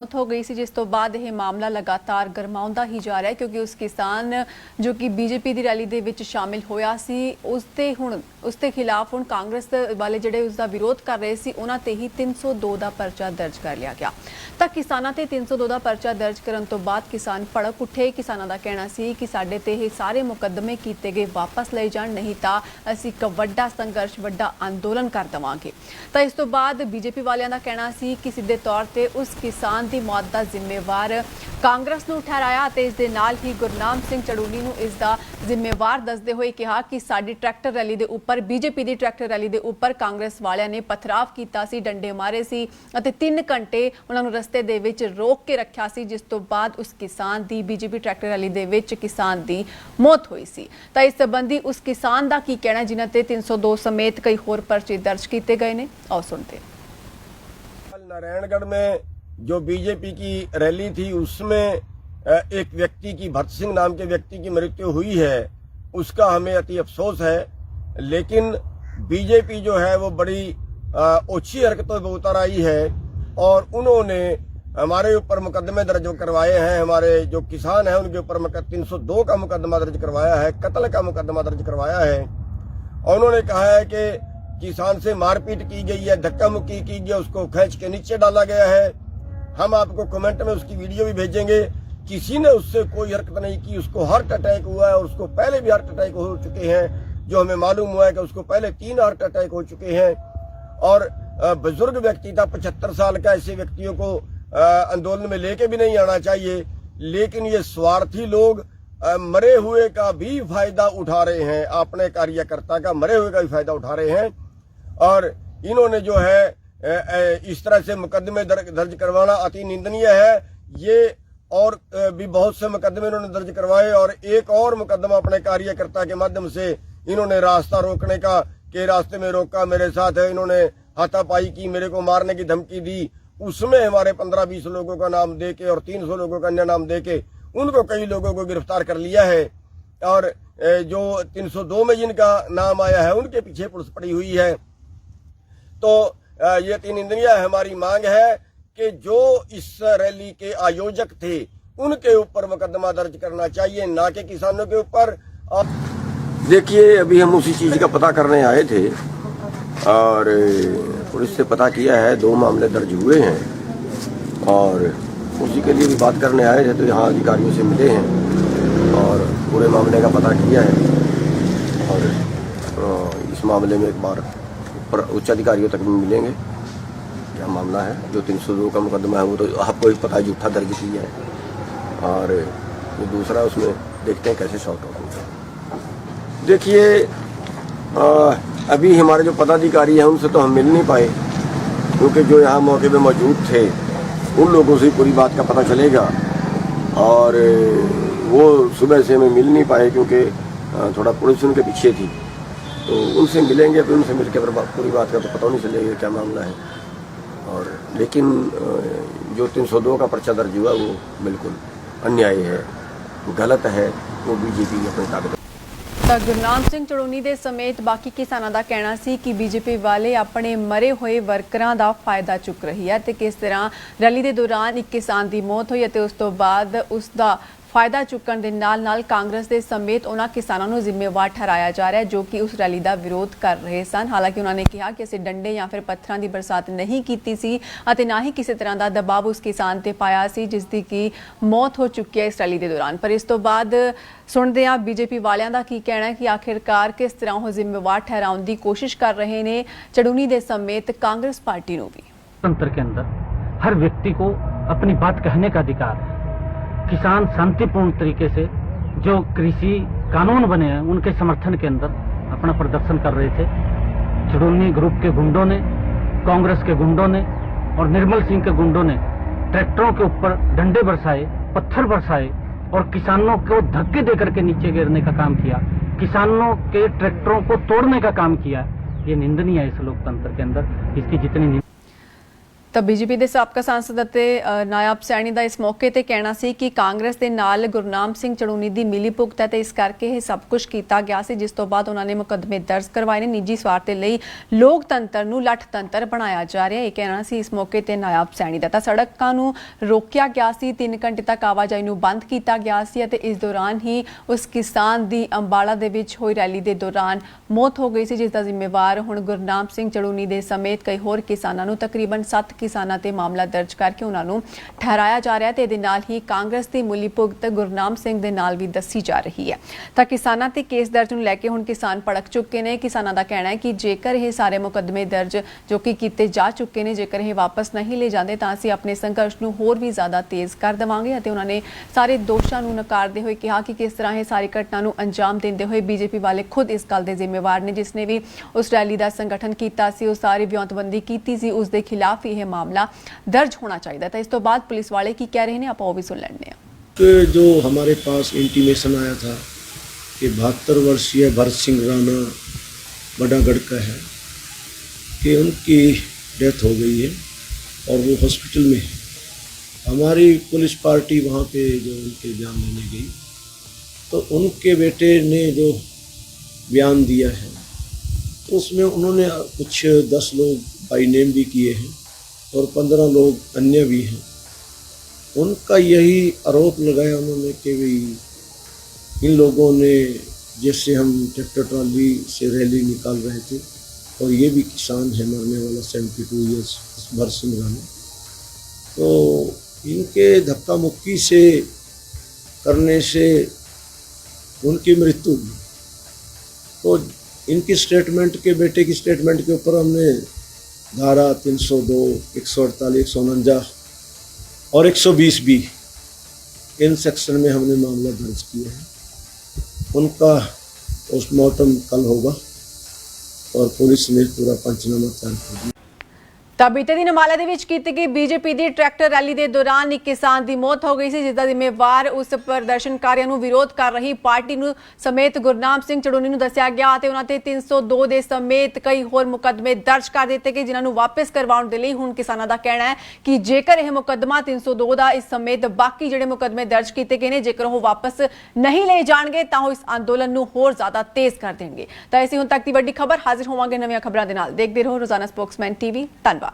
हो गई सी जिस तो बाद यह मामला लगातार गरमाउंदा ही जा रहा है क्योंकि उस किसान जो कि बीजेपी की रैली दे विच शामिल होया सी उसके खिलाफ हुण कांग्रेस वाले जिहड़े उसका विरोध कर रहे सी उन्हां ते ही 302 का परचा दर्ज कर लिया गया। तो किसानां ते 302 का परचा दर्ज करन तो बाद किसान भड़क उठे। किसानां दा कहना सी कि साडे ते ये सारे मुकदमे कीते गए वापस लए जाण, नहीं तां असीं इक वड्डा संघर्ष वड्डा अंदोलन कर देवांगे। तो इस तो बाद बीजेपी वालियां दा कहना सी कि सीधे तौर ते उस किसान की मौत का जिम्मेवार कांग्रेस नूं ठहराया ते इस दे नाल ही गुरनाम सिंह चड़ूली नूं इसदा जिम्मेवार दसदे होए कहा कि साडी ट्रैक्टर रैली दे उपर बीजेपी की ट्रैक्टर रैली दे उपर कांग्रेस वालियां ने पथराव कीता सी, डंडे मारे सी अते 3 घंटे उन्हां नूं रस्ते दे विच रोक के रखिया सी, जिस तो बाद उस किसान दी बीजेपी ट्रैक्टर रैली दे विच किसान दी मौत हुई सी। तां इस संबंधी उस किसान दा की कहना जिन्हां ते 302 समेत कई होर पर्चे दर्ज किए गए ने, आओ सुनते हैं। नारायणगढ़ में जो बीजेपी की रैली थी उसमें एक व्यक्ति की, भरत सिंह नाम के व्यक्ति की मृत्यु हुई है, उसका हमें अति अफसोस है। लेकिन बीजेपी जो है वो बड़ी ओछी हरकतों में उतर आई है और उन्होंने हमारे ऊपर मुकदमे दर्ज करवाए हैं। हमारे जो किसान हैं उनके ऊपर 302 का मुकदमा दर्ज करवाया है, कत्ल का मुकदमा दर्ज करवाया है और उन्होंने कहा है कि किसान से मारपीट की गई है, धक्का मुक्की की गई, उसको खींच के नीचे डाला गया है। हम आपको कमेंट में उसकी वीडियो भी भेजेंगे। किसी ने उससे कोई हरकत नहीं की, उसको हार्ट अटैक हुआ है और उसको पहले भी हार्ट अटैक हो चुके हैं। जो हमें मालूम हुआ है कि उसको पहले 3 हार्ट अटैक हो चुके हैं और बुजुर्ग व्यक्ति था, 75 साल का। ऐसे व्यक्तियों को आंदोलन में लेके भी नहीं आना चाहिए। लेकिन ये स्वार्थी लोग मरे हुए का भी फायदा उठा रहे हैं, अपने कार्यकर्ता का मरे हुए का भी फायदा उठा रहे हैं और इन्होंने जो है इस तरह से मुकदमे दर्ज करवाना अति निंदनीय है। ये और भी बहुत से मुकदमे इन्होंने दर्ज करवाए और एक और मुकदमा अपने कार्यकर्ता के माध्यम से इन्होंने रास्ता रोकने का, के रास्ते में रोका, मेरे साथ है, इन्होंने हाथापाई की, मेरे को मारने की धमकी दी। उसमें हमारे 15-20 लोगों का नाम देके और 300 लोगों का अन्य नाम देके उनको कई लोगों को गिरफ्तार कर लिया है और जो 302 में जिनका नाम आया है उनके पीछे पुलिस पड़ी हुई है। तो ये अति निंदनीय है। हमारी मांग है कि जो इस रैली के आयोजक थे उनके ऊपर मुकदमा दर्ज करना चाहिए, ना कि किसानों के ऊपर। देखिए, अभी हम उसी चीज का पता करने आए थे और पुलिस से पता किया है, 2 मामले दर्ज हुए हैं और उसी के लिए भी बात करने आए थे। तो यहाँ अधिकारियों से मिले हैं और पूरे मामले का पता किया है और इस मामले में एक बार उच्च अधिकारियों तक भी मिलेंगे क्या मामला है। जो 302 का मुकदमा है वो तो आपको ही पता है, झूठा दर्ज किया है और जो दूसरा उसमें देखते हैं कैसे शॉर्ट आउट होगा। देखिए, अभी हमारे जो पदाधिकारी हैं उनसे तो हम मिल नहीं पाए क्योंकि जो यहाँ मौके पे मौजूद थे उन लोगों से पूरी बात का पता चलेगा और वो सुबह से हमें मिल नहीं पाए क्योंकि थोड़ा पुलिस उनके पीछे थी। तो उनसे मिलेंगे, फिर उनसे मिलकर पूरी बात का तो पता नहीं चलेगा क्या मामला है। और लेकिन जो 302 का पर्चा दर्ज हुआ वो बिल्कुल अन्याय है, गलत है, वो बीजेपी अपनी ताकत। ਤਾਂ ਗੁਰਨਾਮ ਸਿੰਘ ਚੜੂਨੀ ਦੇ ਸਮੇਤ ਬਾਕੀ ਕਿਸਾਨਾਂ ਦਾ ਕਹਿਣਾ ਸੀ ਕਿ ਬੀਜੇਪੀ ਵਾਲੇ ਆਪਣੇ ਮਰੇ ਹੋਏ ਵਰਕਰਾਂ ਦਾ ਫਾਇਦਾ ਚੁੱਕ ਰਹੀ ਹੈ ਤੇ ਕਿਸ ਤਰ੍ਹਾਂ ਰੈਲੀ ਦੇ ਦੌਰਾਨ ਇੱਕ ਕਿਸਾਨ ਦੀ ਮੌਤ ਹੋਈ ਅਤੇ ਉਸ ਤੋਂ ਬਾਅਦ ਉਸ ਦਾ फायदा चुकन के नाल कांग्रेस के समेत उन्होंने किसानों को जिम्मेवार ठहराया जा रहा है जो कि उस रैली का विरोध कर रहे सन। हालांकि उन्होंने कहा कि असीं डंडे या फिर पत्थरों की बरसात नहीं की सी अते ना ही किसी तरह का दबाव उस किसान ते पाया सी जिसकी की मौत हो चुकी है इस रैली के दौरान। पर इस तो बाद सुनते हैं बीजेपी वालियां दा की कहना है कि आखिरकार किस तरह वो जिम्मेवार ठहराने की कोशिश कर रहे हैं चड़ूनी के समेत कांग्रेस पार्टी को भी। तंत्र के अंदर हर व्यक्ति को अपनी बात कहने का अधिकार है। किसान शांतिपूर्ण तरीके से जो कृषि कानून बने हैं उनके समर्थन के अंदर अपना प्रदर्शन कर रहे थे। चड़ूनी ग्रुप के गुंडों ने, कांग्रेस के गुंडों ने और निर्मल सिंह के गुंडों ने ट्रैक्टरों के ऊपर डंडे बरसाए, पत्थर बरसाए और किसानों को धक्के देकर के नीचे गिरने का काम किया, किसानों के ट्रैक्टरों को तोड़ने का काम किया। ये निंदनीय है इस लोकतंत्र के अंदर, इसकी जितनी ਤਾਂ ਬੀਜੇਪੀ ਦੇ ਸਾਬਕਾ ਸਾਂਸਦ ਅਤੇ ਨਾਇਬ ਸੈਣੀ ਦਾ ਇਸ ਮੌਕੇ ਤੇ ਕਹਿਣਾ ਸੀ ਕਿ ਕਾਂਗਰਸ ਦੇ ਨਾਲ ਗੁਰਨਾਮ ਸਿੰਘ ਚੜੂਨੀ ਦੀ ਮਿਲੀਭੁਗਤ ਹੈ ਤੇ ਇਸ ਕਰਕੇ ਇਹ ਸਭ ਕੁਝ ਕੀਤਾ ਗਿਆ ਸੀ, ਜਿਸ ਤੋਂ ਬਾਅਦ ਉਹਨਾਂ ਨੇ ਮੁਕੱਦਮੇ ਦਰਜ ਕਰਵਾਏ ਨੇ। ਨਿੱਜੀ ਸਵਾਰਥ ਦੇ ਲਈ ਲੋਕਤੰਤਰ ਨੂੰ ਲੱਠਤੰਤਰ ਬਣਾਇਆ ਜਾ ਰਿਹਾ ਹੈ, ਇਹ ਕਹਿਣਾ ਸੀ ਇਸ ਮੌਕੇ ਤੇ ਨਾਇਬ ਸੈਣੀ ਦਾ। ਤਾਂ ਸੜਕਾਂ ਨੂੰ ਰੋਕਿਆ ਗਿਆ ਸੀ, 3 ਘੰਟੇ ਤੱਕ ਆਵਾਜਾਈ ਨੂੰ ਬੰਦ ਕੀਤਾ ਗਿਆ ਸੀ ਅਤੇ ਇਸ ਦੌਰਾਨ ਹੀ ਉਸ ਕਿਸਾਨ ਦੀ ਅੰਬਾਲਾ ਦੇ ਵਿੱਚ ਹੋਈ ਰੈਲੀ ਦੇ ਦੌਰਾਨ ਮੌਤ ਹੋ ਗਈ ਸੀ, ਜਿਸ ਦਾ ਜ਼ਿੰਮੇਵਾਰ ਹੁਣ ਗੁਰਨਾਮ ਸਿੰਘ ਚੜੂਨੀ ਦੇ ਸਮੇਤ ਕਈ ਹੋਰ ਕਿਸਾਨਾਂ ਨੂੰ ਤਕਰੀਬਨ 7 ਕਿਸਾਨਾਂ ਤੇ ਮਾਮਲਾ ਦਰਜ ਕਰਕੇ ਉਹਨਾਂ ਨੂੰ ਠਹਿਰਾਇਆ ਜਾ ਰਿਹਾ ਤੇ ਇਹਦੇ ਨਾਲ ਹੀ ਕਾਂਗਰਸ ਦੀ ਮਿਲੀਭੁਗਤ ਗੁਰਨਾਮ ਸਿੰਘ ਦੇ ਨਾਲ ਵੀ ਦੱਸੀ ਜਾ ਰਹੀ ਹੈ। ਤਾਂ ਕਿਸਾਨਾਂ ਤੇ ਕੇਸ ਦਰਜ ਨੂੰ ਲੈ ਕੇ ਹੁਣ ਕਿਸਾਨ ਭੜਕ ਚੁੱਕੇ ਨੇ। ਕਿਸਾਨਾਂ ਦਾ ਕਹਿਣਾ ਹੈ ਕਿ ਜੇਕਰ ਇਹ ਸਾਰੇ ਮੁਕੱਦਮੇ ਦਰਜ ਜੋ ਕਿ ਕੀਤੇ ਜਾ ਚੁੱਕੇ ਨੇ, ਜੇਕਰ ਇਹ ਵਾਪਸ ਨਹੀਂ ਲੈ ਜਾਂਦੇ ਤਾਂ ਅਸੀਂ ਆਪਣੇ ਸੰਘਰਸ਼ ਨੂੰ ਹੋਰ ਵੀ ਜ਼ਿਆਦਾ ਤੇਜ਼ ਕਰ ਦੇਵਾਂਗੇ ਅਤੇ ਉਹਨਾਂ ਨੇ ਸਾਰੇ ਦੋਸ਼ਾਂ ਨੂੰ ਨਕਾਰਦੇ ਹੋਏ ਕਿਹਾ ਕਿ ਕਿਸ ਤਰ੍ਹਾਂ ਇਹ ਸਾਰੀ ਘਟਨਾ ਨੂੰ ਅੰਜਾਮ ਦਿੰਦੇ ਹੋਏ ਬੀਜੇਪੀ ਵਾਲੇ ਖੁਦ ਇਸ ਗੱਲ ਦੇ ਜ਼ਿੰਮੇਵਾਰ ਨੇ, ਜਿਸ ਨੇ ਵੀ ਉਸ ਰੈਲੀ ਦਾ ਸੰਗਠਨ ਕੀਤਾ ਸੀ, ਉਸ ਸਾਰੀ ਵਿਉਂਤਬੰਦੀ ਕੀਤੀ ਸੀ, ਉਸ ਦੇ ਖਿਲਾਫ ਇਹ मामला दर्ज होना चाहिए था। इस तो बाद पुलिस वाले की कह रहे हैं, आप वो भी सुन लेंगे। तो जो हमारे पास इंटीमेशन आया था कि 72 वर्षीय भरत सिंह राणा बड़ागढ़ का है कि उनकी डेथ हो गई है और वो हॉस्पिटल में है। हमारी पुलिस पार्टी वहाँ पे जो उनके बयान लेने गई तो उनके बेटे ने जो बयान दिया है तो उसमें उन्होंने कुछ 10 लोग बाई नेम भी किए हैं और 15 लोग अन्य भी हैं। उनका यही आरोप लगाया उन्होंने कि भाई इन लोगों ने, जैसे हम ट्रैक्टर ट्रॉली से रैली निकाल रहे थे और ये भी किसान है मरने वाला 72 ईयर्स भरत सिंह राणा, तो इनके धक्का मुक्की से करने से उनकी मृत्यु हुई। तो इनकी स्टेटमेंट के, बेटे की स्टेटमेंट के ऊपर हमने धारा 302, 148, 149 और 120 बी इन सेक्शन में हमने मामला दर्ज किया है। उनका पोस्टमार्टम कल होगा और पुलिस ने पूरा पंचनामा तैयार कर दिया। ਤਾਂ ਬੀਤੇ ਦਿਨ ਅੰਬਾਲਾ ਦੇ ਵਿੱਚ ਕੀਤੀ ਗਈ ਬੀਜੇਪੀ ਦੀ ਟਰੈਕਟਰ ਰੈਲੀ ਦੇ ਦੌਰਾਨ ਇੱਕ ਕਿਸਾਨ ਦੀ ਮੌਤ ਹੋ ਗਈ ਸੀ, ਜਿਸ ਦਾ ਜ਼ਿੰਮੇਵਾਰ ਉਸ ਪ੍ਰਦਰਸ਼ਨਕਾਰੀਆਂ ਨੂੰ ਵਿਰੋਧ ਕਰ ਰਹੀ ਪਾਰਟੀ ਨੂੰ ਸਮੇਤ ਗੁਰਨਾਮ ਸਿੰਘ ਚੜੂਨੀ ਨੂੰ ਦੱਸਿਆ ਗਿਆ ਅਤੇ ਉਹਨਾਂ ਤੇ 302 ਦੇ ਸਮੇਤ ਕਈ ਹੋਰ ਮੁਕੱਦਮੇ ਦਰਜ ਕਰ ਦਿੱਤੇ ਗਏ, ਜਿਨ੍ਹਾਂ ਨੂੰ ਵਾਪਸ ਕਰਵਾਉਣ ਦੇ ਲਈ ਹੁਣ ਕਿਸਾਨਾਂ ਦਾ ਕਹਿਣਾ ਹੈ ਕਿ ਜੇਕਰ ਇਹ ਮੁਕੱਦਮਾ 302 ਦਾ ਇਸ ਸਮੇਤ ਬਾਕੀ ਜਿਹੜੇ ਮੁਕੱਦਮੇ ਦਰਜ ਕੀਤੇ ਗਏ ਨੇ, ਜੇਕਰ ਉਹ ਵਾਪਸ ਨਹੀਂ ਲਏ ਜਾਣਗੇ ਤਾਂ ਉਹ ਇਸ ਅੰਦੋਲਨ ਨੂੰ ਹੋਰ ਜ਼ਿਆਦਾ ਤੇਜ਼ ਕਰ ਦੇਣਗੇ। ਤਾਂ ਐਸੀ ਹੁਣ ਤੱਕ ਦੀ ਵੱਡੀ ਖਬਰ, ਹਾਜ਼ਰ ਹੋਵਾਂਗੇ ਨਵੀਆਂ ਖਬਰਾਂ ਦੇ ਨਾਲ। ਦੇਖਦੇ ਰਹੋ ਰੋਜ਼ਾਨਾ ਸਪੋਕਸਮੈਨ ਟੀਵੀ। ਧੰਨਵਾਦ।